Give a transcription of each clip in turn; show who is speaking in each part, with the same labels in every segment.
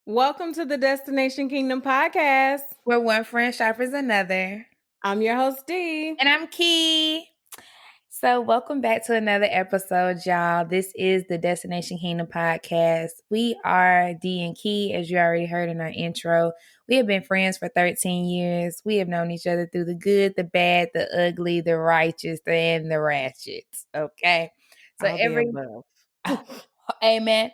Speaker 1: Welcome to the Destination Kingdom podcast.
Speaker 2: Where one friend sharpens another.
Speaker 1: I'm your host, Dee.
Speaker 2: And I'm Key. So, welcome back to another episode, y'all. This is the Destination Kingdom podcast. We are Dee and Key, as you already heard in our intro. We have been friends for 13 years. We have known each other through the good, the bad, the ugly, the righteous, and the ratchets. Okay. So,
Speaker 1: All the above.
Speaker 2: Amen.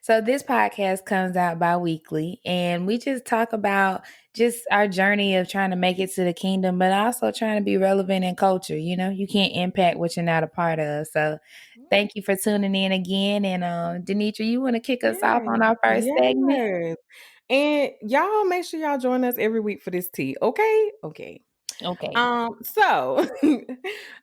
Speaker 2: So this podcast comes out bi-weekly, and we just talk about just our journey of trying to make it to the kingdom, but also trying to be relevant in culture. You know, you can't impact what you're not a part of. So thank you for tuning in again. And Denitra, you want to kick us off on our first segment?
Speaker 1: Yes. And y'all make sure y'all join us every week for this tea. Okay. So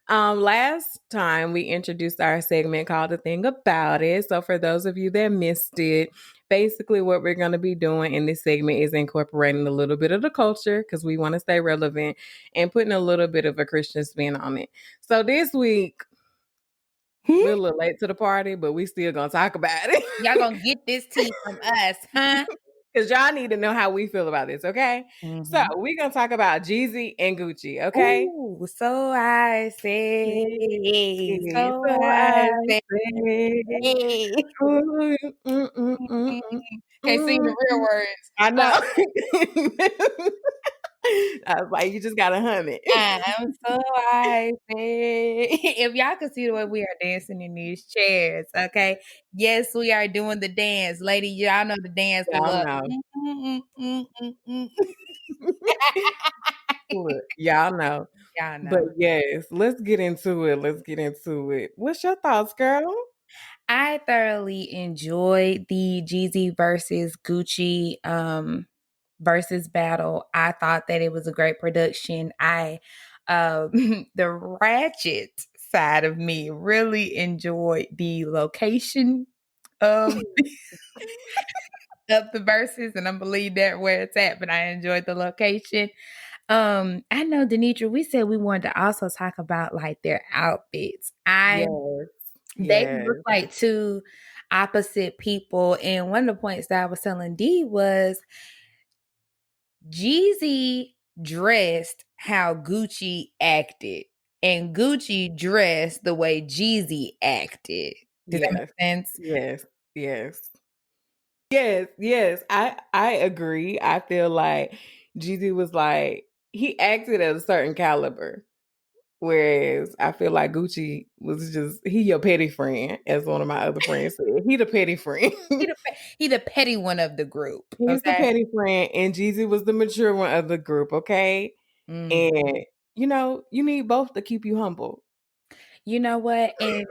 Speaker 1: last time we introduced our segment called The Thing About It. So for those of you that missed it, basically what we're going to be doing in this segment is incorporating a little bit of the culture because we want to stay relevant and putting a little bit of a Christian spin on it. So this week, we're a little late to the party, but we still going to talk about it.
Speaker 2: Y'all going to get this tea from us, huh?
Speaker 1: Because y'all need to know how we feel about this, okay?
Speaker 2: Mm-hmm.
Speaker 1: So we're going to talk about Jeezy and Gucci, okay?
Speaker 2: Ooh, so I say.
Speaker 1: So I say.
Speaker 2: Can't sing the real words.
Speaker 1: I know. I was like, you just got to hum it.
Speaker 2: I'm so I say. If y'all can see the way we are dancing in these chairs, okay? Yes, we are doing the dance. Lady, y'all know the dance.
Speaker 1: Y'all know. Look, y'all know.
Speaker 2: Y'all know.
Speaker 1: But yes, let's get into it. What's your thoughts, girl?
Speaker 2: I thoroughly enjoyed the Jeezy versus Gucci versus battle. I thought that it was a great production. The ratchet side of me really enjoyed the location of of the verses, and I believe that where it's at, but I enjoyed the location. I know, Denitra, we said we wanted to also talk about like their outfits. They look like two opposite people. And one of the points that I was telling Dee was Jeezy dressed how Gucci acted, and Gucci dressed the way Jeezy acted. Does that make sense?
Speaker 1: Yes. I agree. I feel like Jeezy was like, he acted at a certain caliber. Whereas I feel like Gucci was just, he your petty friend, as one of my other friends said. He the petty friend.
Speaker 2: He the petty one of the group.
Speaker 1: He's the petty friend, and Jeezy was the mature one of the group, okay? And, you need both to keep you humble.
Speaker 2: You know what? And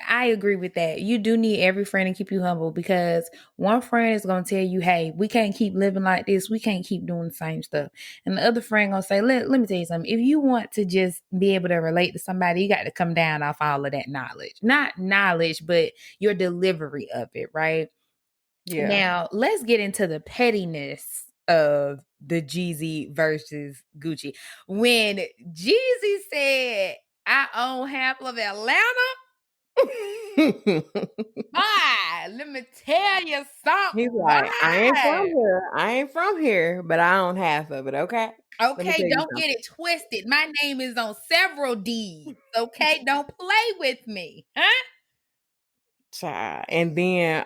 Speaker 2: I agree with that. You do need every friend to keep you humble, because one friend is going to tell you, hey, we can't keep living like this. We can't keep doing the same stuff. And the other friend going to say, let me tell you something. If you want to just be able to relate to somebody, you got to come down off all of that knowledge. Not knowledge, but your delivery of it, right? Yeah. Now, let's get into the pettiness of the Jeezy versus Gucci. When Jeezy said, I own half of Atlanta. Bye. Let me tell you something.
Speaker 1: He's like, I ain't from here, but I own half of it, okay?
Speaker 2: Okay, don't get it twisted. My name is on several D's, okay? Don't play with me, huh?
Speaker 1: Child. And then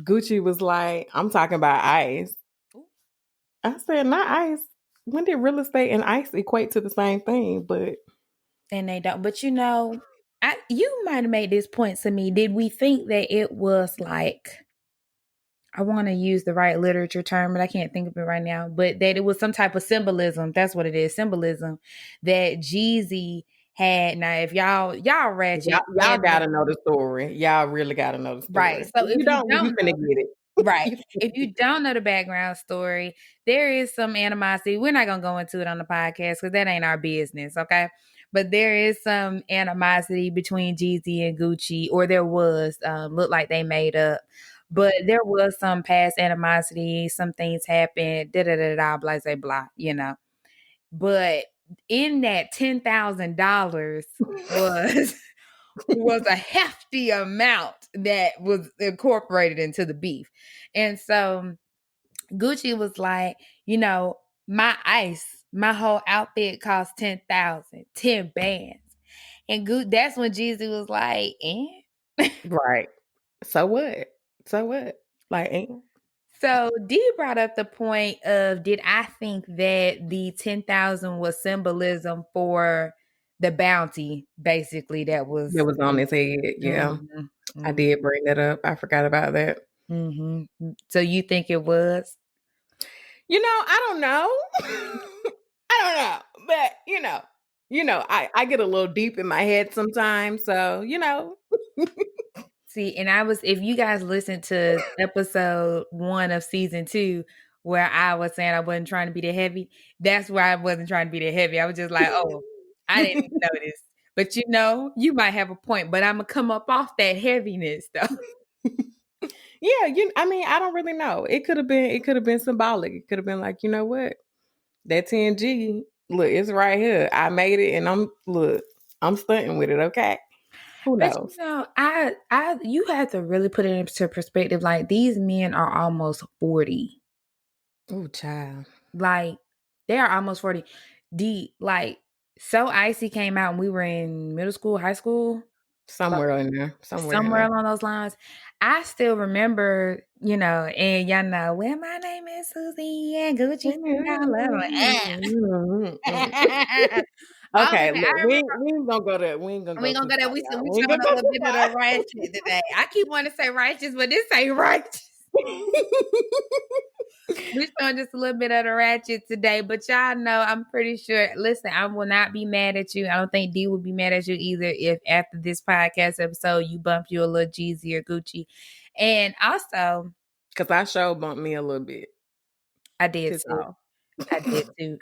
Speaker 1: Gucci was like, I'm talking about ice. I said, not ice. When did real estate and ice equate to the same thing?
Speaker 2: And they don't. But you might have made this point to me. Did we think that it was like, I want to use the right literature term, but I can't think of it right now, but that it was some type of symbolism. That's what it is. Symbolism that Jeezy had. Now, if y'all ratchet,
Speaker 1: y'all gotta know the story. Y'all really gotta know the story.
Speaker 2: Right. So if you don't
Speaker 1: you finna get it.
Speaker 2: Right. If you don't know the background story, there is some animosity. We're not going to go into it on the podcast because that ain't our business, okay? But there is some animosity between Jeezy and Gucci, or there was. Looked like they made up. But there was some past animosity. Some things happened, blah, blah, blah, But in that $10,000 was a hefty amount that was incorporated into the beef. And so Gucci was like, you know, my whole outfit cost 10,000, 10 bands. And that's when Jeezy was like, eh?
Speaker 1: Right. So what? So what? Like, ain't
Speaker 2: So Dee brought up the point of, did I think that the 10,000 was symbolism for the bounty, basically, that was
Speaker 1: that was on his head. Yeah.
Speaker 2: mhm,
Speaker 1: I
Speaker 2: mhm,
Speaker 1: did bring that up. I forgot about that.
Speaker 2: mhm. So you think it was?
Speaker 1: I don't know. I don't know. But I get a little deep in my head sometimes. So,
Speaker 2: See, and if you guys listen to episode 1 of season 2, where I was saying I wasn't trying to be the heavy, that's where I wasn't trying to be the heavy. I was just like, oh, I didn't notice. But you might have a point, but I'm gonna come up off that heaviness though.
Speaker 1: Yeah, I don't really know. It could have been symbolic. It could have been like, you know what? That 10G, look, it's right here. I made it and I'm stunting with it, okay? Who
Speaker 2: But
Speaker 1: knows?
Speaker 2: you have to really put it into perspective. Like, these men are almost 40.
Speaker 1: Oh, child.
Speaker 2: Like, they are almost 40. So Icy came out and we were in middle school, high school.
Speaker 1: Somewhere in there. Somewhere in
Speaker 2: Somewhere
Speaker 1: there.
Speaker 2: along those lines. I still remember, and y'all know, well, my name is Susie and Gucci. I love it. All of
Speaker 1: Okay,
Speaker 2: that.
Speaker 1: look,
Speaker 2: I
Speaker 1: we
Speaker 2: remember.
Speaker 1: ain't, we ain't gonna go there. We ain't gonna
Speaker 2: We
Speaker 1: go
Speaker 2: ain't gonna
Speaker 1: too
Speaker 2: go there.
Speaker 1: far,
Speaker 2: We
Speaker 1: y'all. We ain't
Speaker 2: showing
Speaker 1: gonna
Speaker 2: a
Speaker 1: go
Speaker 2: little
Speaker 1: too
Speaker 2: bit of
Speaker 1: far.
Speaker 2: the righteous today. I keep wanting to say righteous, but this ain't righteous. We showing just a little bit of the ratchet today, but y'all know I'm pretty sure. Listen, I will not be mad at you. I don't think D will be mad at you either if after this podcast episode you bump you a little Jeezy or Gucci. And also,
Speaker 1: Cause I sure bumped me a little bit.
Speaker 2: I did
Speaker 1: Pissed
Speaker 2: too.
Speaker 1: off.
Speaker 2: I did too.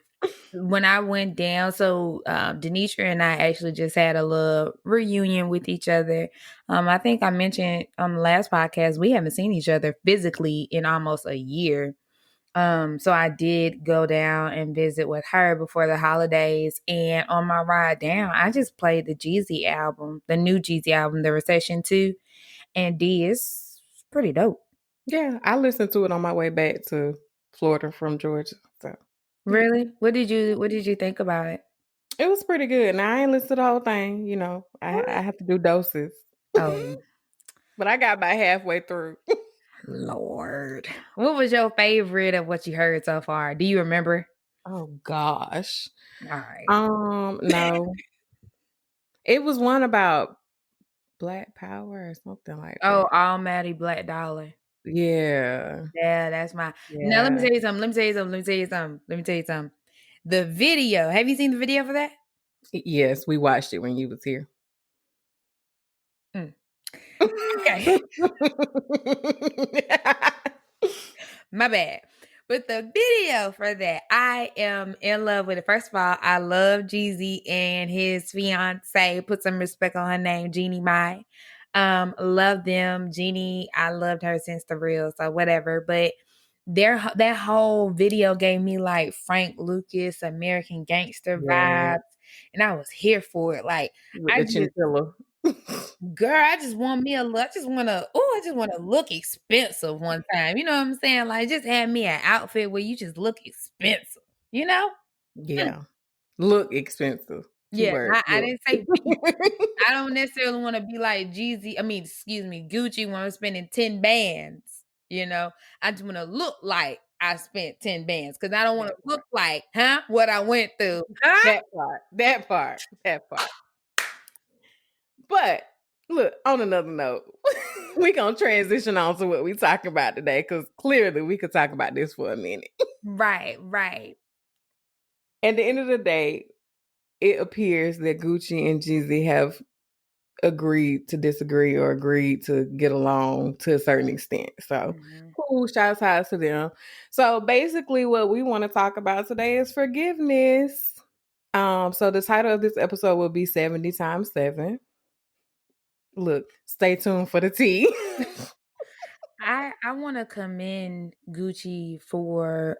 Speaker 2: When I went down, so Denisha and I actually just had a little reunion with each other. I think I mentioned on the last podcast we haven't seen each other physically in almost a year. So I did go down and visit with her before the holidays. And on my ride down, I just played the Jeezy album, the new Jeezy album, The Recession 2. And D is pretty dope.
Speaker 1: Yeah, I listened to it on my way back to Florida from Georgia. So yeah.
Speaker 2: Really? What did you think about it?
Speaker 1: It was pretty good. Now I ain't listened to the whole thing, I have to do doses.
Speaker 2: Oh,
Speaker 1: But I got about halfway through.
Speaker 2: Lord. What was your favorite of what you heard so far? Do you remember?
Speaker 1: Oh gosh.
Speaker 2: All right.
Speaker 1: No. It was one about Black Power or something like
Speaker 2: Oh,
Speaker 1: that.
Speaker 2: Almighty Black Dollar.
Speaker 1: Yeah.
Speaker 2: Yeah, that's my. Now let me
Speaker 1: Yeah.
Speaker 2: tell you something. Let me tell you something. Let me tell you something. Let me tell you something. The video. Have you seen the video for that?
Speaker 1: Yes, we watched it when you was here.
Speaker 2: Mm. Okay. My bad. But the video for that, I am in love with it. First of all, I love Jeezy and his fiance. Put some respect on her name, Jeannie Mai. Love them. Jeannie, I loved her since the real, so whatever. But that whole video gave me like Frank Lucas, American Gangster
Speaker 1: Yeah.
Speaker 2: vibes. And I was here for it. Like,
Speaker 1: With
Speaker 2: I
Speaker 1: the
Speaker 2: just
Speaker 1: chinchilla.
Speaker 2: girl, I just want me a look. I just want to look expensive one time. You know what I'm saying? Like, just have me an outfit where you just look expensive, you know? Mm.
Speaker 1: Yeah. Look expensive.
Speaker 2: Yeah,
Speaker 1: Keyword.
Speaker 2: I
Speaker 1: Look.
Speaker 2: didn't say be. I don't necessarily want to be like excuse me, Gucci when I'm spending 10 bands, you know? I just want to look like I spent 10 bands because I don't want
Speaker 1: That
Speaker 2: to
Speaker 1: part.
Speaker 2: look like, what I went through. Huh?
Speaker 1: That part. That part. That part. But look, on another note, we gonna transition on to what we talking about today, because clearly we could talk about this for a minute.
Speaker 2: Right, right.
Speaker 1: At the end of the day, it appears that Gucci and Jeezy have agreed to disagree or agreed to get along to a certain extent. So
Speaker 2: Mhm.
Speaker 1: cool, shouts out to them. So basically what we want to talk about today is forgiveness. So the title of this episode will be 70 times 7. Look, stay tuned for the tea.
Speaker 2: I want to commend Gucci for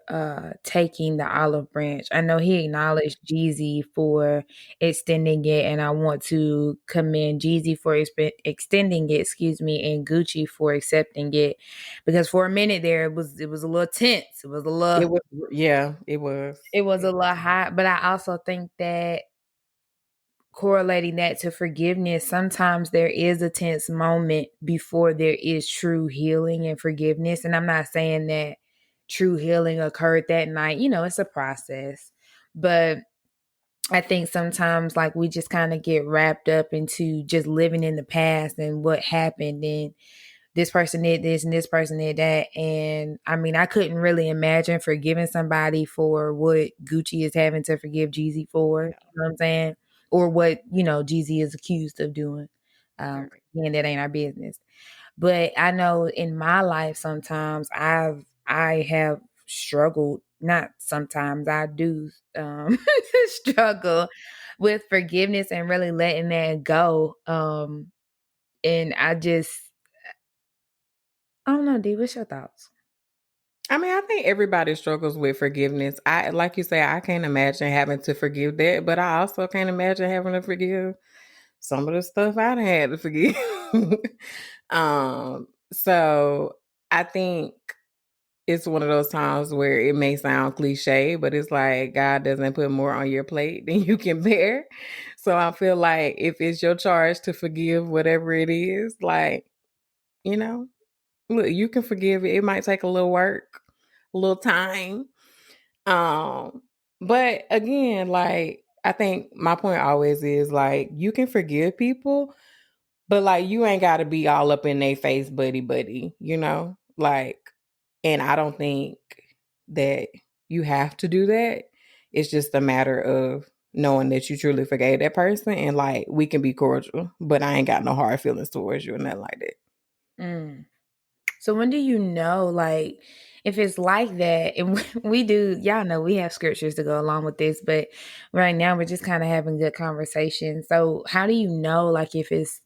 Speaker 2: taking the olive branch. I know he acknowledged Jeezy for extending it, and I want to commend Jeezy for extending it, excuse me, and Gucci for accepting it, because for a minute there it was a little tense. It was a little
Speaker 1: It was, yeah, it was.
Speaker 2: it was a little hot, but I also think that correlating that to forgiveness, sometimes there is a tense moment before there is true healing and forgiveness. And I'm not saying that true healing occurred that night. It's a process. But I think sometimes like we just kind of get wrapped up into just living in the past and what happened, and this person did this and this person did that. And I mean, I couldn't really imagine forgiving somebody for what Gucci is having to forgive Jeezy for. You know what I'm saying? Or what, Jeezy is accused of doing.
Speaker 1: Right.
Speaker 2: Again, that ain't our business. But I know in my life sometimes I have struggled, not sometimes, I do struggle with forgiveness and really letting that go. And I don't know, D, what's your thoughts?
Speaker 1: I mean, I think everybody struggles with forgiveness. I like you say, I can't imagine having to forgive that, but I also can't imagine having to forgive some of the stuff I done had to forgive. So I think it's one of those times where it may sound cliche, but it's like God doesn't put more on your plate than you can bear. So I feel like if it's your charge to forgive whatever it is, like, you know, look, you can forgive it. It might take a little work, a little time. Um, but again, like I think my point always is like you can forgive people, but like you ain't gotta be all up in their face, buddy, buddy, Like, and I don't think that you have to do that. It's just a matter of knowing that you truly forgave that person and like we can be cordial, but I ain't got no hard feelings towards you and nothing like that.
Speaker 2: Mm. So when do you know, like, if it's like that, and we do, y'all know we have scriptures to go along with this, but right now we're just kind of having good conversation. So how do you know, like, if it's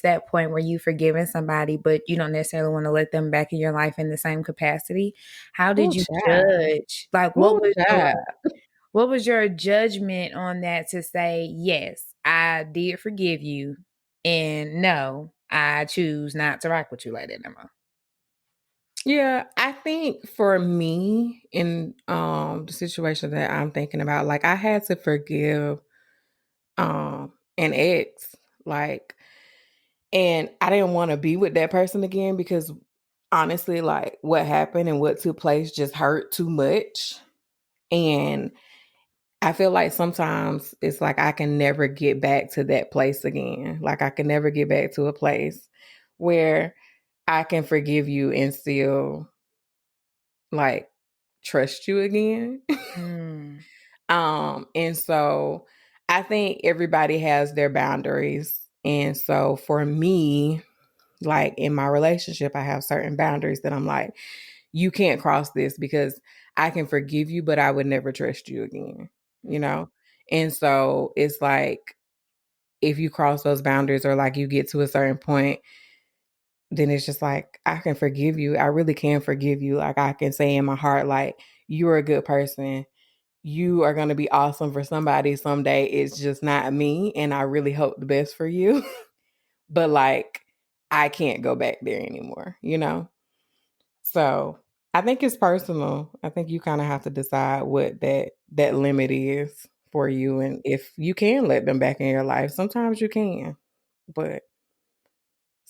Speaker 2: that point where you've forgiven somebody, but you don't necessarily want to let them back in your life in the same capacity? How did
Speaker 1: Ooh,
Speaker 2: you
Speaker 1: child.
Speaker 2: judge? Like, what
Speaker 1: Ooh,
Speaker 2: was your
Speaker 1: child.
Speaker 2: what was your judgment on that to say, yes, I did forgive you, and no, I choose not to rock with you like that no more?
Speaker 1: Yeah, I think for me in the situation that I'm thinking about, like I had to forgive an ex, like, and I didn't want to be with that person again because honestly, like what happened and what took place just hurt too much. And I feel like sometimes it's like I can never get back to that place again. Like I can never get back to a place where I can forgive you and still like trust you again.
Speaker 2: Mm.
Speaker 1: And so I think everybody has their boundaries. And so for me, like in my relationship, I have certain boundaries that I'm like, you can't cross this because I can forgive you, but I would never trust you again, you know? And so it's like if you cross those boundaries or like you get to a certain point, then it's just like I can forgive you. I really can forgive you. Like I can say in my heart, like, you're a good person. You are going to be awesome for somebody someday. It's just not me. And I really hope the best for you. But like, I can't go back there anymore, you know? So I think it's personal. I think you kind of have to decide what that limit is for you. And if you can let them back in your life, sometimes you can. But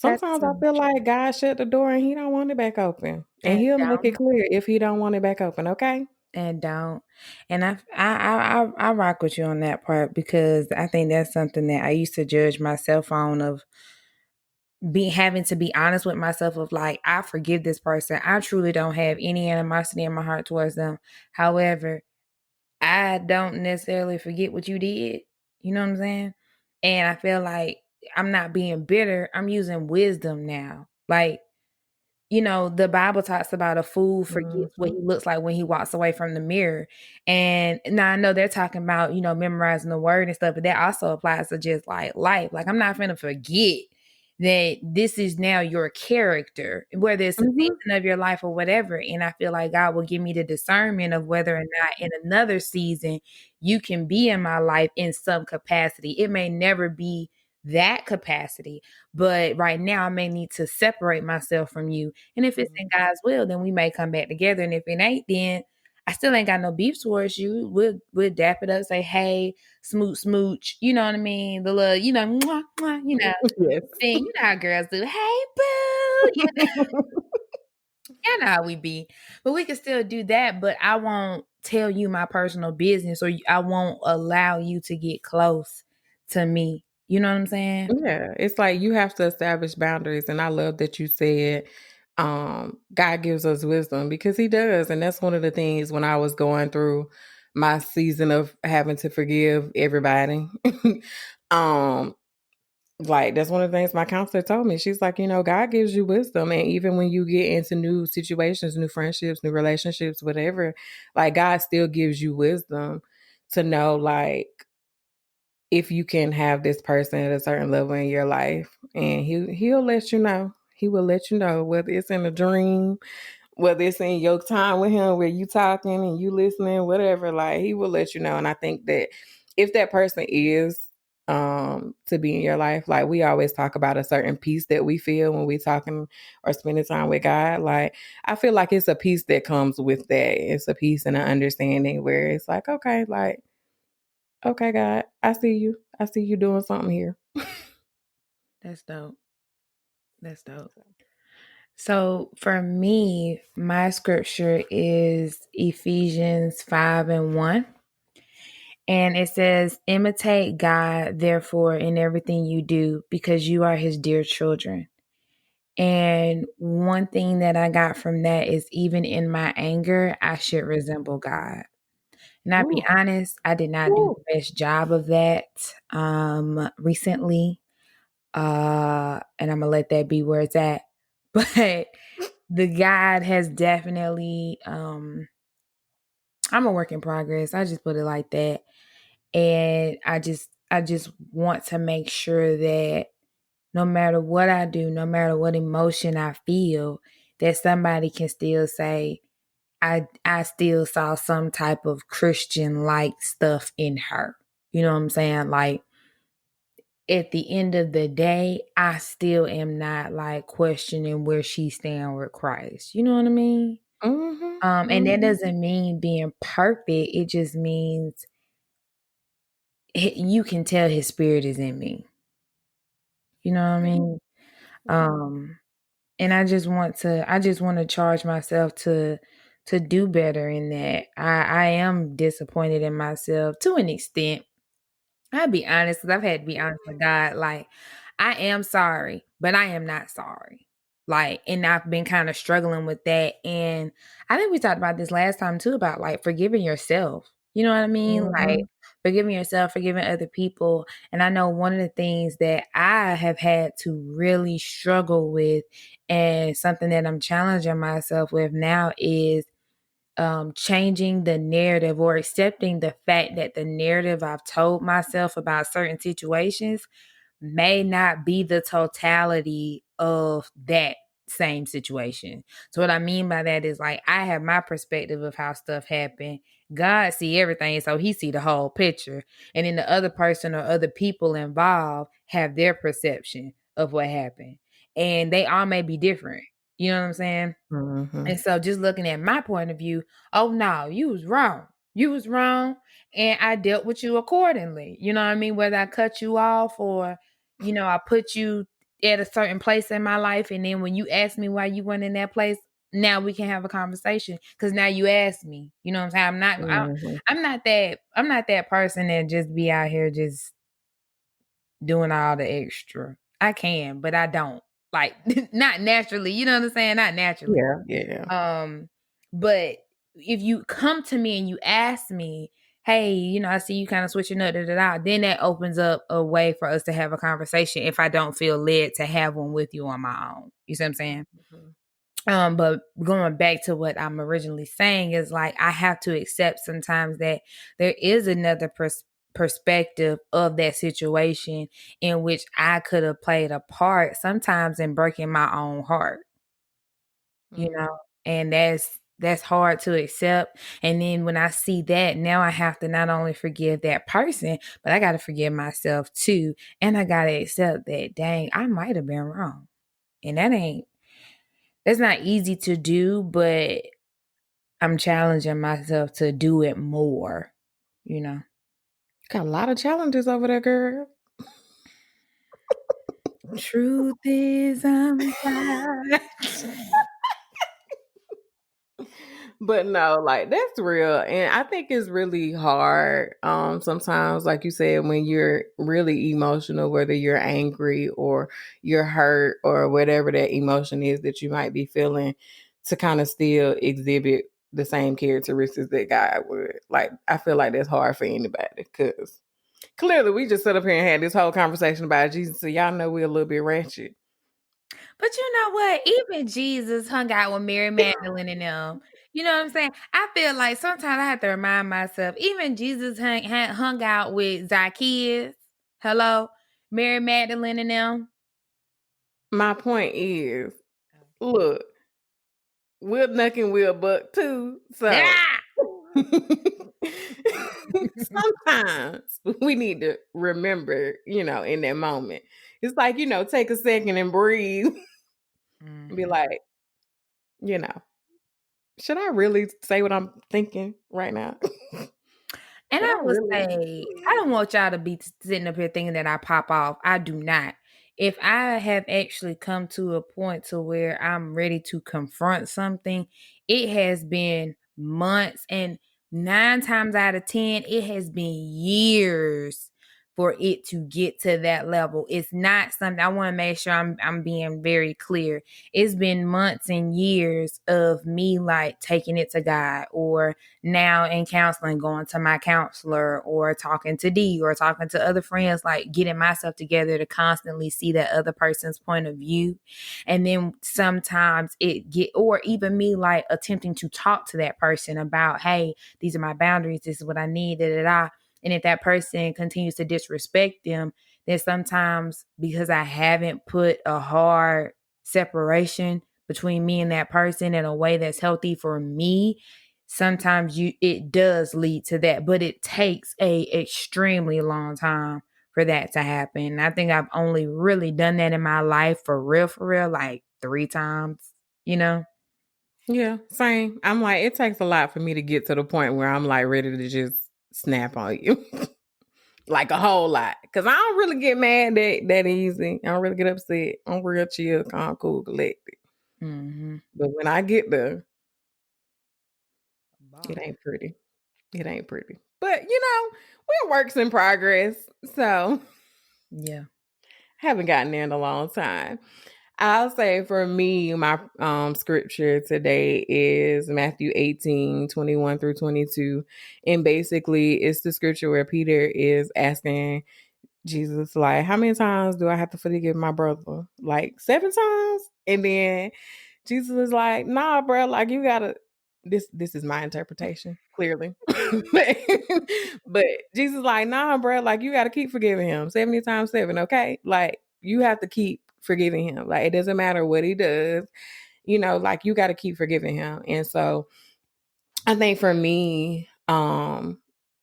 Speaker 2: That's
Speaker 1: sometimes I
Speaker 2: so
Speaker 1: feel
Speaker 2: true.
Speaker 1: like God shut the door and he don't want it back open. And
Speaker 2: And
Speaker 1: he'll make it
Speaker 2: don't
Speaker 1: clear if he don't want it back open, okay?
Speaker 2: and don't. And I rock with you on that part, because I think that's something that I used to judge myself on, of be having to be honest with myself of like, I forgive this person. I truly don't have any animosity in my heart towards them. However, I don't necessarily forget what you did. You know what I'm saying? And I feel like I'm not being bitter. I'm using wisdom now. Like, the Bible talks about a fool forgets what
Speaker 1: Mhm.
Speaker 2: he looks like when he walks away from the mirror. And now I know they're talking about, memorizing the word and stuff, but that also applies to just like life. Like, I'm not gonna forget that this is now your character, whether it's a
Speaker 1: Mhm.
Speaker 2: season of your life or whatever. And I feel like God will give me the discernment of whether or not in another season you can be in my life in some capacity. It may never be that capacity, but right now I may need to separate myself from you. And if it's in God's will, then we may come back together. And if it ain't, then I still ain't got no beef towards you. We'll dap it up, say, hey, smooch, smooch. You know what I mean? The little, mwah, mwah,
Speaker 1: Yes.
Speaker 2: thing. You know how girls do. Hey, boo. You know how we be. But we can still do that. But I won't tell you my personal business, or I won't allow you to get close to me. You know what I'm saying?
Speaker 1: Yeah, it's like you have to establish boundaries, and I love that you said, God gives us wisdom because He does, and that's one of the things when I was going through my season of having to forgive everybody. um, like that's one of the things my counselor told me. She's like, God gives you wisdom, and even when you get into new situations, new friendships, new relationships, whatever, like God still gives you wisdom to know, like if you can have this person at a certain level in your life, and he'll let you know. He will let you know whether it's in a dream, whether it's in your time with him where you talking and you listening, whatever, like he will let you know. And I think that if that person is to be in your life, like we always talk about a certain peace that we feel when we talking or spending time with God. Like I feel like it's a peace that comes with that. It's a peace and an understanding where it's like, okay, God, I see you. I see you doing something here.
Speaker 2: That's dope. That's dope. So for me, my scripture is Ephesians 5:1. And it says, imitate God, therefore, in everything you do, because you are his dear children. And one thing that I got from that is even in my anger, I should resemble God. And I'll be
Speaker 1: Ooh,
Speaker 2: honest, I did not do
Speaker 1: ooh.
Speaker 2: the best job of that recently. And I'm gonna let that be where it's at. But the God has definitely I'm a work in progress. I just put it like that. And I just want to make sure that no matter what I do, no matter what emotion I feel, that somebody can still say, I still saw some type of Christian like stuff in her. You know what I'm saying? Like at the end of the day, I still am not like questioning where she stand with Christ. You know what I mean?
Speaker 1: Mhm,
Speaker 2: And that
Speaker 1: mhm.
Speaker 2: doesn't mean being perfect. It just means you can tell his spirit is in me. You know what I
Speaker 1: Yeah,
Speaker 2: mean?
Speaker 1: yeah.
Speaker 2: Um, and I just want to charge myself to do better in that. I am disappointed in myself to an extent. I'll be honest, because I've had to be honest with God. Like, I am sorry, but I am not sorry. Like, and I've been kind of struggling with that. And I think we talked about this last time too about like forgiving yourself. You know what I mean? Like,
Speaker 1: Mhm,
Speaker 2: forgiving yourself, forgiving other people. And I know one of the things that I have had to really struggle with, and something that I'm challenging myself with now, is changing the narrative or accepting the fact that the narrative I've told myself about certain situations may not be the totality of that same situation. So what I mean by that is like I have my perspective of how stuff happened. God see everything, so he see the whole picture. And then the other person or other people involved have their perception of what happened. And they all may be different. You know what I'm saying?
Speaker 1: mhm.
Speaker 2: And so just looking at my point of view, oh no, you was wrong. You was wrong. And I dealt with you accordingly. You know what I mean? Whether I cut you off or, I put you at a certain place in my life. And then when you ask me why you weren't in that place, now we can have a conversation. Cause now you asked me. You know what I'm saying?
Speaker 1: Mhm.
Speaker 2: I'm not that person that just be out here just doing all the extra. I can, but I don't. Like not naturally. You know what I'm saying? Not naturally.
Speaker 1: Yeah, yeah.
Speaker 2: Um, but if you come to me and you ask me, hey, I see you kind of switching up, da, da, da, then that opens up a way for us to have a conversation if I don't feel led to have one with you on my own. You see what I'm saying?
Speaker 1: Mhm.
Speaker 2: But going back to what I'm originally saying is like I have to accept sometimes that there is another perspective of that situation in which I could have played a part sometimes in breaking my own heart, you know,
Speaker 1: Mm.
Speaker 2: and that's hard to accept. And then when I see that, now I have to not only forgive that person, but I got to forgive myself too. And I got to accept that, dang, I might have been wrong. And that's not easy to do, but I'm challenging myself to do it more, you know.
Speaker 1: Got a lot of challenges over there, girl.
Speaker 2: Truth is, I'm tired.
Speaker 1: But no, like that's real. And I think it's really hard. Sometimes, like you said, when you're really emotional, whether you're angry or you're hurt or whatever that emotion is that you might be feeling, to kind of still exhibit the same characteristics that God would. Like, I feel like that's hard for anybody because clearly we just sat up here and had this whole conversation about Jesus. So y'all know we're a little bit ratchet.
Speaker 2: But you know what? Even Jesus hung out with Mary Magdalene and them. You know what I'm saying? I feel like sometimes I have to remind myself, even Jesus hung out with Zacchaeus. Hello? Mary Magdalene and them.
Speaker 1: My point is, look, we'll nuck and we'll buck too. So
Speaker 2: Yeah.
Speaker 1: sometimes we need to remember, in that moment. It's like, take a second and breathe and be
Speaker 2: Mhm.
Speaker 1: like, you know, should I really say what I'm thinking right now?
Speaker 2: And
Speaker 1: Should
Speaker 2: I
Speaker 1: I
Speaker 2: would
Speaker 1: really?
Speaker 2: say, I don't want y'all to be sitting up here thinking that I pop off. I do not. If I have actually come to a point to where I'm ready to confront something, it has been months, and 9 times out of 10, it has been years for it to get to that level. It's not something, I want to make sure I'm being very clear. It's been months and years of me like taking it to God, or now in counseling, going to my counselor or talking to D or talking to other friends, like getting myself together to constantly see that other person's point of view. And then sometimes or even me like attempting to talk to that person about, hey, these are my boundaries. This is what I need, da, da, da. And if that person continues to disrespect them, then sometimes because I haven't put a hard separation between me and that person in a way that's healthy for me, sometimes it does lead to that, but it takes a extremely long time for that to happen. I think I've only really done that in my life for real, like 3 times, you know?
Speaker 1: Yeah, same. I'm like, it takes a lot for me to get to the point where I'm like ready to just snap on you. Like a whole lot. Cause I don't really get mad that easy. I don't really get upset. I'm real chill, calm, cool, collected.
Speaker 2: Mm-hmm.
Speaker 1: But when I get there, it
Speaker 2: Boss.
Speaker 1: ain't pretty. It ain't pretty. But we're works in progress. So
Speaker 2: Yeah.
Speaker 1: haven't gotten there in a long time. I'll say for me, my scripture today is Matthew 18:21 through 22. And basically it's the scripture where Peter is asking Jesus, like, how many times do I have to forgive my brother? Like 7 times? And then Jesus is like, nah, bro, like you gotta. This is my interpretation, clearly. But Jesus is like, nah, bro, like you gotta keep forgiving him 70 times 7, okay? Like you have to keep forgiving him. Like it doesn't matter what he does, like you gotta keep forgiving him. And so I think for me,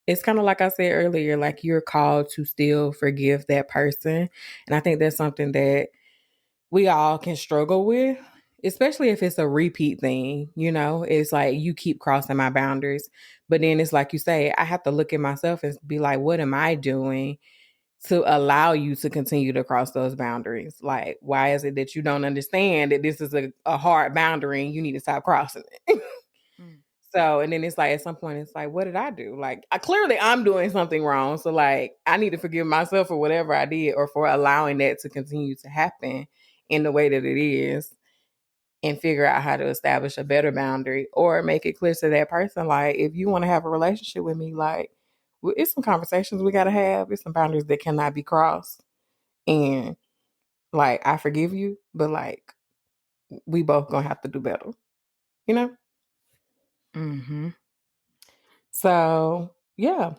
Speaker 1: it's kind of like I said earlier, like you're called to still forgive that person. And I think that's something that we all can struggle with, especially if it's a repeat thing. It's like you keep crossing my boundaries. But then it's like you say, I have to look at myself and be like, what am I doing to allow you to continue to cross those boundaries? Like, why is it that you don't understand that this is a hard boundary and you need to stop crossing it?
Speaker 2: Mm.
Speaker 1: So, and then it's like at some point, it's like, what did I do? Like, I'm doing something wrong. So, like, I need to forgive myself for whatever I did or for allowing that to continue to happen in the way that it is, and figure out how to establish a better boundary or make it clear to that person, like, if you want to have a relationship with me, like, it's some conversations we got to have. It's some boundaries that cannot be crossed. And, like, I forgive you, but, like, we both going to have to do better, you know?
Speaker 2: Mm-hmm.
Speaker 1: So, yeah.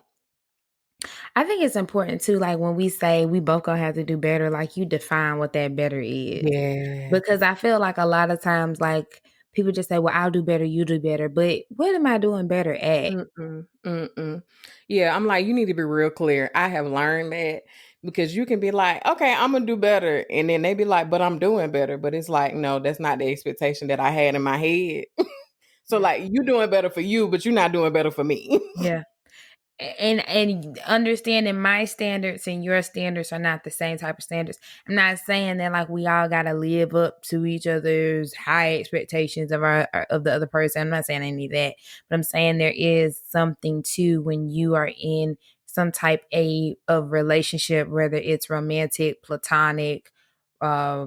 Speaker 2: I think it's important too, like when we say we both gonna have to do better, like you define what that better is.
Speaker 1: Yeah.
Speaker 2: Because I feel like a lot of times, like people just say, well, I'll do better, you do better. But what am I doing better at?
Speaker 1: Mm-mm, mm-mm. Yeah, I'm like, you need to be real clear. I have learned that because you can be like, okay, I'm gonna do better, and then they be like, but I'm doing better. But it's like, no, that's not the expectation that I had in my head. So
Speaker 2: Yeah.
Speaker 1: like, you doing better for you, but you're not doing better for me.
Speaker 2: Yeah. And understanding my standards and your standards are not the same type of standards. I'm not saying that like we all got to live up to each other's high expectations of of the other person. I'm not saying any of that, but I'm saying there is something too when you are in some type of relationship, whether it's romantic, platonic, uh,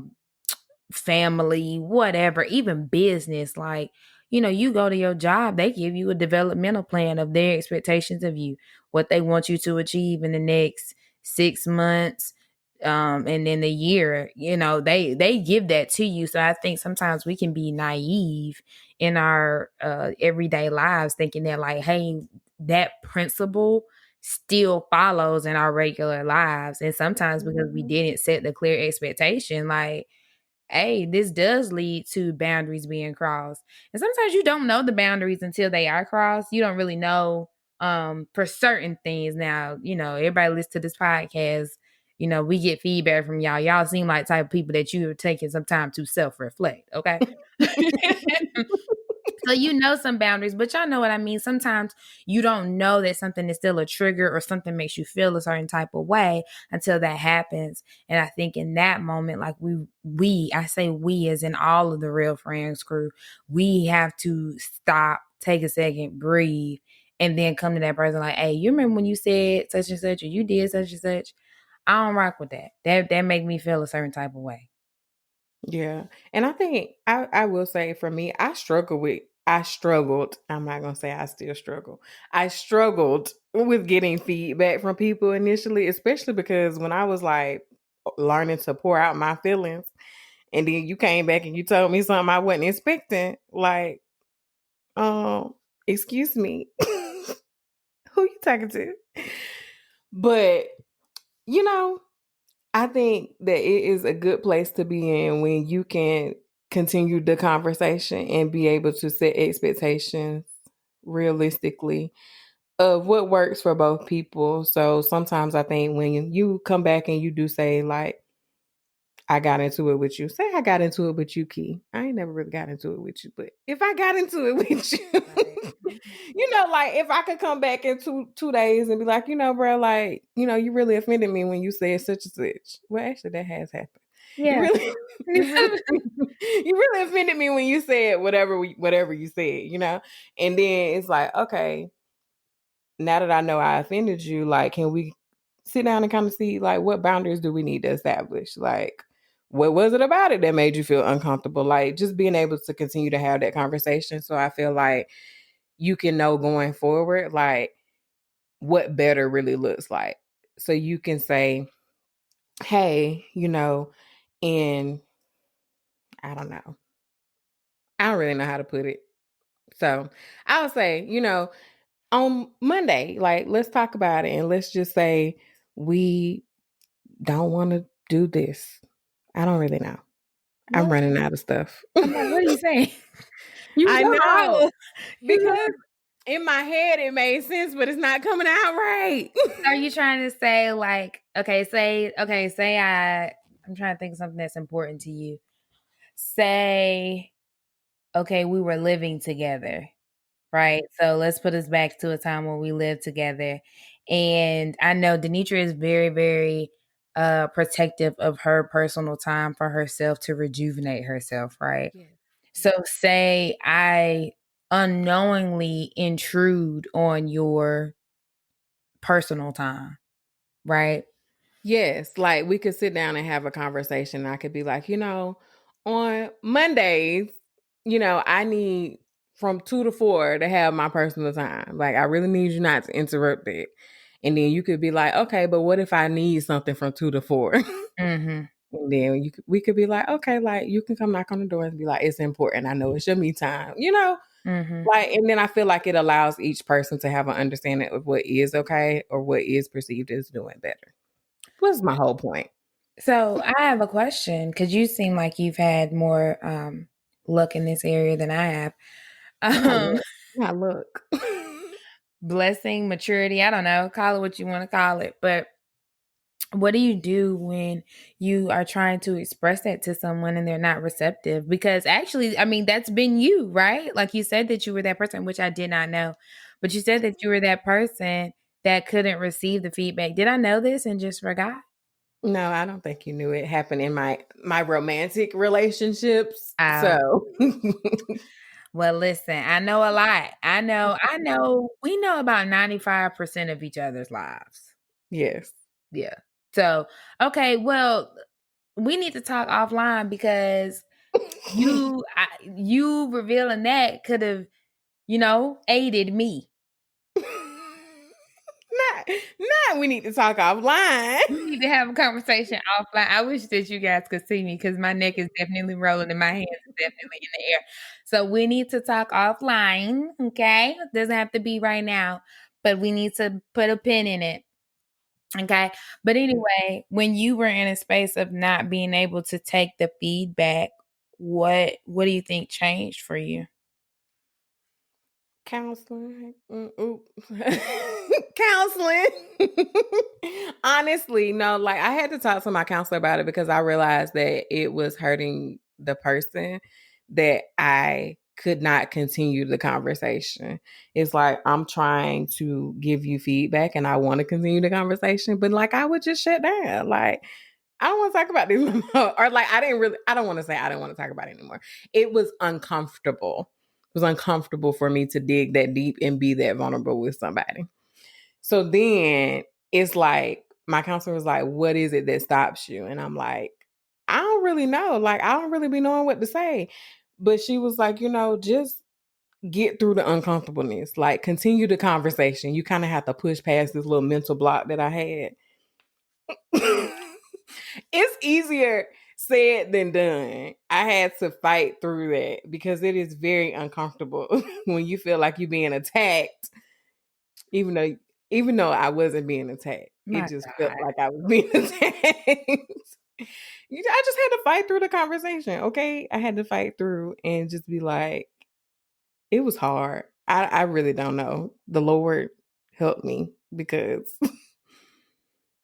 Speaker 2: family, whatever, even business. Like, you go to your job, they give you a developmental plan of their expectations of you, what they want you to achieve in the next 6 months, and then the year. They give that to you. So I think sometimes we can be naive in our everyday lives, thinking that like, hey, that principle still follows in our regular lives. And sometimes because we
Speaker 1: Mhm.
Speaker 2: didn't set the clear expectation, like, hey, this does lead to boundaries being crossed. And sometimes you don't know the boundaries until they are crossed. You don't really know for certain things. Now, everybody listen to this podcast. We get feedback from y'all. Y'all seem like type of people that you are taking some time to self-reflect. Okay. So some boundaries, but y'all know what I mean. Sometimes you don't know that something is still a trigger or something makes you feel a certain type of way until that happens. And I think in that moment, like I say we as in all of the Real Friends crew, we have to stop, take a second, breathe, and then come to that person like, hey, you remember when you said such and such or you did such and such? I don't rock with that. That make me feel a certain type of way.
Speaker 1: Yeah. And I think I will say for me, I struggled. I'm not gonna say I still struggle. I struggled with getting feedback from people initially, especially because when I was like learning to pour out my feelings, and then you came back and you told me something I wasn't expecting, like, excuse me, who you talking to? But you know, I think that it is a good place to be in when you can continue the conversation and be able to set expectations realistically of what works for both people. So sometimes I think when you come back and you do say like, I got into it with you. Say I got into it with you, Key. I ain't never really got into it with you, but if I got into it with you, like if I could come back in two days and be like, bro, like, you really offended me when you said such and such. Well, actually, that has happened. You
Speaker 2: Yeah.
Speaker 1: really, you really, you really offended me when you said whatever you said, and then it's like, okay, now that I know I offended you, like, can we sit down and kind of see like what boundaries do we need to establish? Like, what was it about it that made you feel uncomfortable? Like, just being able to continue to have that conversation. So I feel like you can know going forward, like, what better really looks like. So you can say, hey, and I don't know. I don't really know how to put it. So I'll say, on Monday, like, let's talk about it and let's just say we don't want to do this. I don't really know. I'm
Speaker 2: What?
Speaker 1: running out of stuff.
Speaker 2: I'm like, what are you saying? You
Speaker 1: I
Speaker 2: so
Speaker 1: know
Speaker 2: wrong.
Speaker 1: because in my head it made sense, but it's not coming out right.
Speaker 2: Are you trying to say like, say I'm trying to think of something that's important to you. Say, okay, we were living together, right? So let's put us back to a time where we lived together. And I know Denitra is very, very protective of her personal time for herself to rejuvenate herself, right?
Speaker 1: Yes.
Speaker 2: So say I unknowingly intrude on your personal time, right?
Speaker 1: Yes, like we could sit down and have a conversation. I could be like, on Mondays, I need from 2 to 4 to have my personal time. Like, I really need you not to interrupt it. And then you could be like, okay, but what if I need something from 2 to 4?
Speaker 2: Mm-hmm.
Speaker 1: And then we could be like, okay, like you can come knock on the door and be like, it's important. I know it's your me time,
Speaker 2: Mm-hmm.
Speaker 1: like, and then I feel like it allows each person to have an understanding of what is okay or what is perceived as doing better. Was my whole point.
Speaker 2: So I have a question because you seem like you've had more luck in this area than I have.
Speaker 1: Not
Speaker 2: Um,
Speaker 1: look. Not look.
Speaker 2: blessing, maturity, I don't know, call it what you want to call it. But what do you do when you are trying to express that to someone and they're not receptive? Because actually, I mean, that's been you, right? Like you said that you were that person, which I did not know. But you said that you were that person that couldn't receive the feedback. Did I know this and just forgot?
Speaker 1: No, I don't think you knew it happened in my romantic relationships.
Speaker 2: Oh.
Speaker 1: So
Speaker 2: Well, listen, I know a lot. I know we know about 95% of each other's lives.
Speaker 1: yes.
Speaker 2: Yeah. So, okay, well, we need to talk offline because you revealing that could have, aided me.
Speaker 1: Not we need to talk offline.
Speaker 2: We need to have a conversation offline. I wish that you guys could see me because my neck is definitely rolling and my hands are definitely in the air. So we need to talk offline, okay? Doesn't have to be right now, but we need to put a pin in it. Okay. But anyway, when you were in a space of not being able to take the feedback, what do you think changed for you?
Speaker 1: Counseling. Counseling. Honestly, no, like I had to talk to my counselor about it because I realized that it was hurting the person that I could not continue the conversation. It's like I'm trying to give you feedback and I want to continue the conversation, but like I would just shut down. Like I don't want to talk about this anymore. Or like I don't want to say I don't want to talk about it anymore. It was uncomfortable. It was uncomfortable for me to dig that deep and be that vulnerable with somebody. So then it's like my counselor was like, what is it that stops you? And I'm like, I don't really know. Like, I don't really be knowing what to say. But she was like, just get through the uncomfortableness. Like, continue the conversation. You kind of have to push past this little mental block that I had. It's easier said than done. I had to fight through that because it is very uncomfortable when you feel like you're being attacked, even though I wasn't being attacked. It
Speaker 2: My
Speaker 1: just felt
Speaker 2: God.
Speaker 1: like I was being attacked. I just had to fight through the conversation. Okay, I had to fight through and just be like, it was hard. I really don't know. The Lord helped me because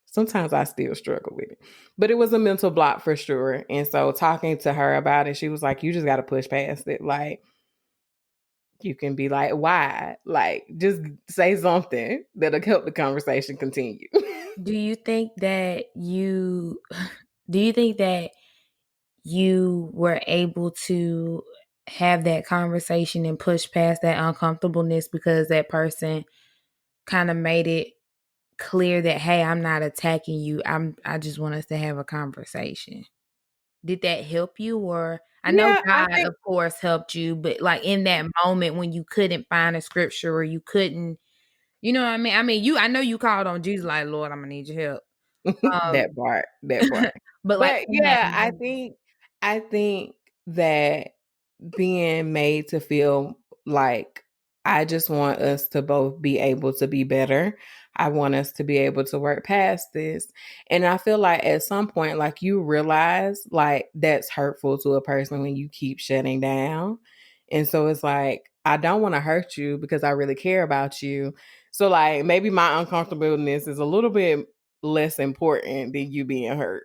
Speaker 1: sometimes I still struggle with it. But it was a mental block for sure. And so talking to her about it, she was like, you just got to push past it. Like, you can be like, why? Like, just say something that'll help the conversation continue.
Speaker 2: Do you think that you do you think that you were able to have that conversation and push past that uncomfortableness because that person kind of made it clear that, hey, I'm not attacking you. I just want us to have a conversation. Did that help you? Or I know
Speaker 1: Yeah, I
Speaker 2: God
Speaker 1: think
Speaker 2: of course helped you, but like in that moment when you couldn't find a scripture or you couldn't, you know what I mean? I mean, I know you called on Jesus like, Lord, I'm gonna need your help. Um,
Speaker 1: that part.
Speaker 2: but like
Speaker 1: But
Speaker 2: in that
Speaker 1: yeah, I
Speaker 2: moment,
Speaker 1: think I think that being made to feel like I just want us to both be able to be better. I want us to be able to work past this. And I feel like at some point, like you realize like that's hurtful to a person when you keep shutting down. And so it's like, I don't want to hurt you because I really care about you. So like maybe my uncomfortableness is a little bit less important than you being hurt.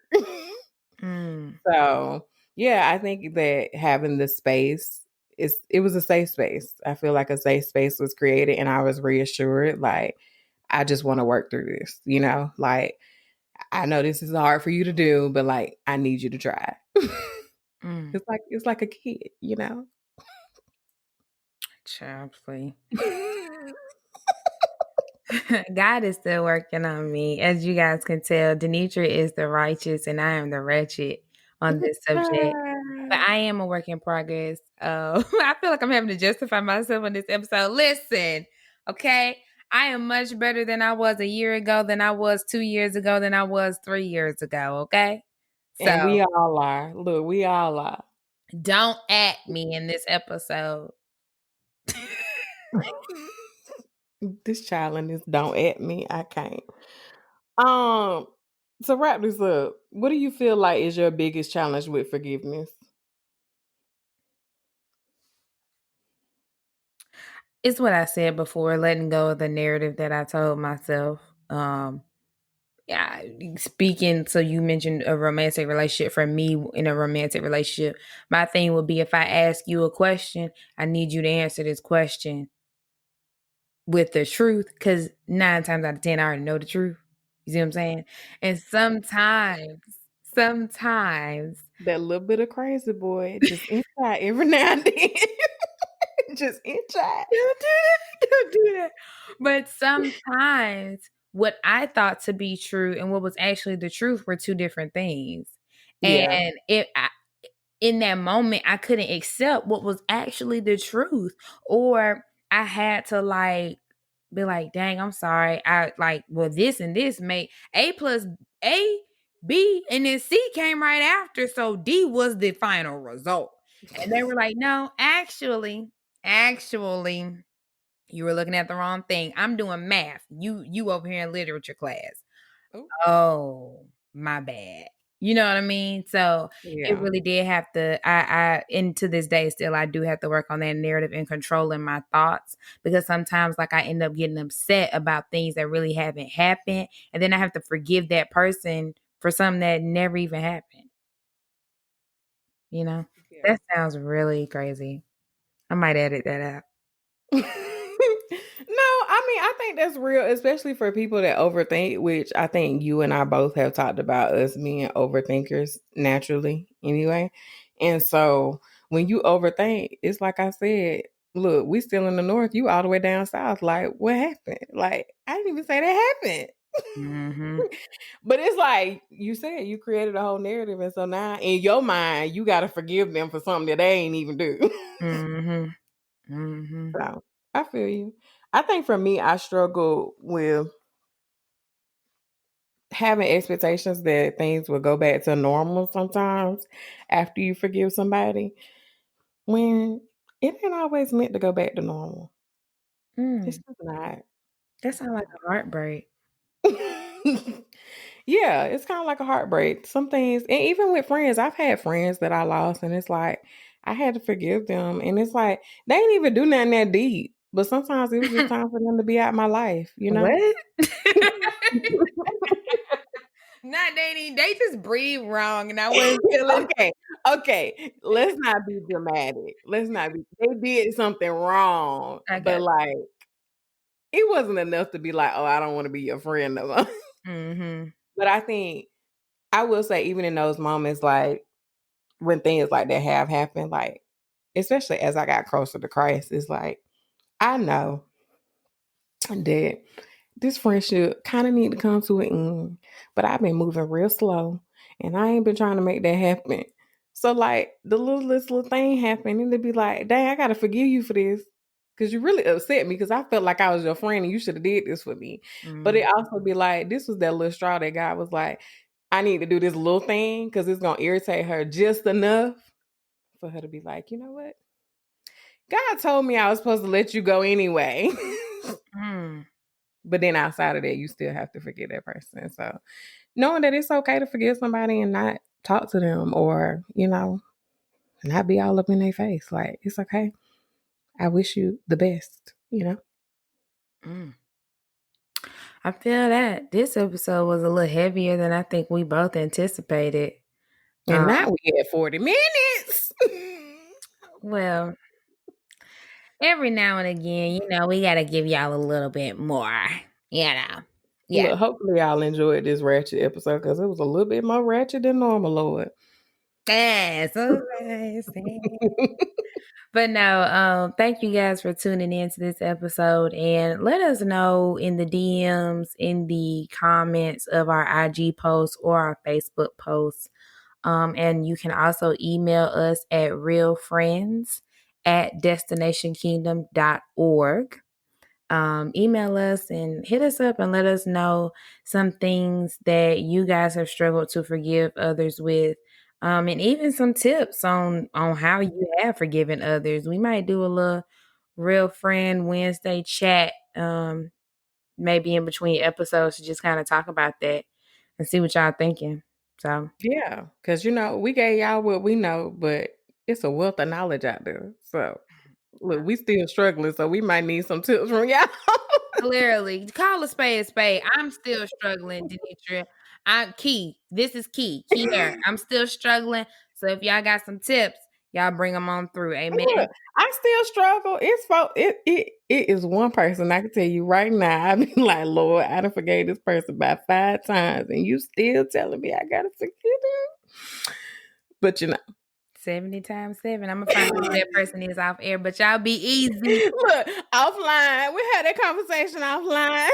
Speaker 2: mm,
Speaker 1: So yeah, I think that having the space it was a safe space. I feel like a safe space was created and I was reassured like I just want to work through this, like I know this is hard for you to do, but like I need you to try.
Speaker 2: mm,
Speaker 1: It's like a kid.
Speaker 2: child, please. God is still working on me. As you guys can tell, Denitra is the righteous and I am the wretched on this subject. But I am a work in progress. I feel like I'm having to justify myself on this episode. Listen, okay? I am much better than I was a year ago, than I was 2 years ago, than I was 3 years ago, okay?
Speaker 1: And
Speaker 2: So
Speaker 1: we all are. Look, we all are.
Speaker 2: don't at me in this episode.
Speaker 1: This child and this don't at me. I can't. Um, to wrap this up, what do you feel like is your biggest challenge with forgiveness?
Speaker 2: It's what I said before, letting go of the narrative that I told myself. Yeah, speaking, so you mentioned a romantic relationship. For me, in a romantic relationship, my thing would be, if I ask you a question, I need you to answer this question with the truth, because 9 times out of 10, I already know the truth. You see what I'm saying? And sometimes,
Speaker 1: That little bit of crazy boy, just inside every now and then. Just inside.
Speaker 2: don't do that, don't do that. But sometimes, what I thought to be true and what was actually the truth were two different things.
Speaker 1: Yeah.
Speaker 2: And in that moment, I couldn't accept what was actually the truth, or I had to like be like, dang, I'm sorry. I like, well, this and this made A plus A, B, and then C came right after. So D was the final result. And they were like, no, actually, you were looking at the wrong thing. I'm doing math. You over here in literature class.
Speaker 1: Oh,
Speaker 2: Oh, my bad. You know what I mean? So it
Speaker 1: yeah.
Speaker 2: really did have to, and to this day still, I do have to work on that narrative and controlling my thoughts, because sometimes like I end up getting upset about things that really haven't happened. And then I have to forgive that person for something that never even happened. You know,
Speaker 1: Yeah.
Speaker 2: that sounds really crazy. I might edit that out.
Speaker 1: No, I mean, I think that's real, especially for people that overthink, which I think you and I both have talked about us being overthinkers naturally anyway. And so when you overthink, it's like I said, look, we still in the north, you all the way down south. Like, what happened? Like, I didn't even say that happened.
Speaker 2: Mm-hmm.
Speaker 1: But it's like you said, you created a whole narrative. And so now in your mind, you got to forgive them for something that they ain't even do.
Speaker 2: Mm-hmm. Mm-hmm.
Speaker 1: So I feel you. I think for me, I struggle with having expectations that things will go back to normal sometimes after you forgive somebody, when it ain't always meant to go back to normal. It's
Speaker 2: Mm.
Speaker 1: just not.
Speaker 2: That
Speaker 1: It's
Speaker 2: sounds like a heartbreak.
Speaker 1: not. Yeah, it's kind of like a heartbreak. Some things, and even with friends, I've had friends that I lost, and it's like I had to forgive them, and it's like they ain't even do nothing that deep. But sometimes it was just time for them to be out my life, you know?
Speaker 2: What? Not dating. They just breathe wrong, and I wasn't feeling.
Speaker 1: Okay, okay. Let's not be dramatic. Let's not be. They did something wrong,
Speaker 2: I
Speaker 1: but
Speaker 2: got.
Speaker 1: like it wasn't enough to be like, oh, I don't want to be your friend no more.
Speaker 2: Mm-hmm.
Speaker 1: But I think I will say, even in those moments, like when things like that have happened, like especially as I got closer to Christ, it's like I know that this friendship kind of need to come to an end, but I've been moving real slow, and I ain't been trying to make that happen. So like the little thing happened, and it'd be like, dang, I gotta forgive you for this because you really upset me because I felt like I was your friend and you should have did this for me. But it
Speaker 2: Mm.
Speaker 1: also be like, this was that little straw that God was like, I need to do this little thing because it's gonna irritate her just enough for her to be like, you know what? God told me I was supposed to let you go anyway.
Speaker 2: Mm.
Speaker 1: But then outside of that, you still have to forgive that person. So knowing that it's okay to forgive somebody and not talk to them or, not be all up in their face. Like, it's okay. I wish you the best.
Speaker 2: Mm. I feel that this episode was a little heavier than I think we both anticipated.
Speaker 1: And now we at 40 minutes.
Speaker 2: Well, every now and again, we got to give y'all a little bit more, you know. Yeah.
Speaker 1: Look, hopefully y'all enjoyed this ratchet episode because it was a little bit more ratchet than normal, Lord.
Speaker 2: That's okay. But no, thank you guys for tuning in to this episode, and let us know in the DMs, in the comments of our IG posts or our Facebook posts. And you can also email us at realfriends@destinationkingdom.org. email us and hit us up and let us know some things that you guys have struggled to forgive others with. And even some tips on how you have forgiven others. We might do a little real friend Wednesday chat, maybe in between episodes to just kind of talk about that and see what y'all thinking. So
Speaker 1: Yeah, because we gave y'all what we know, but it's a wealth of knowledge out there. So look, we still struggling, so we might need some tips from y'all.
Speaker 2: clearly, call a spade a spade. I'm still struggling, Denitra. I'm Key. This is Key here. I'm still struggling. So if y'all got some tips, y'all bring them on through. Amen.
Speaker 1: Look, I still struggle. It is one person I can tell you right now. I be like, Lord, I done forgave this person about 5 times, and you still telling me I gotta forgive them. But
Speaker 2: 70 times 7. I'm gonna find out who that person is off air, but y'all be easy.
Speaker 1: look, offline. We had that conversation offline.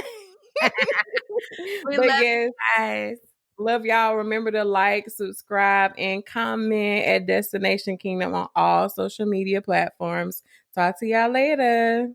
Speaker 2: We
Speaker 1: But
Speaker 2: love
Speaker 1: yes,
Speaker 2: you guys.
Speaker 1: love y'all. Remember to like, subscribe, and comment at Destination Kingdom on all social media platforms. Talk to y'all later.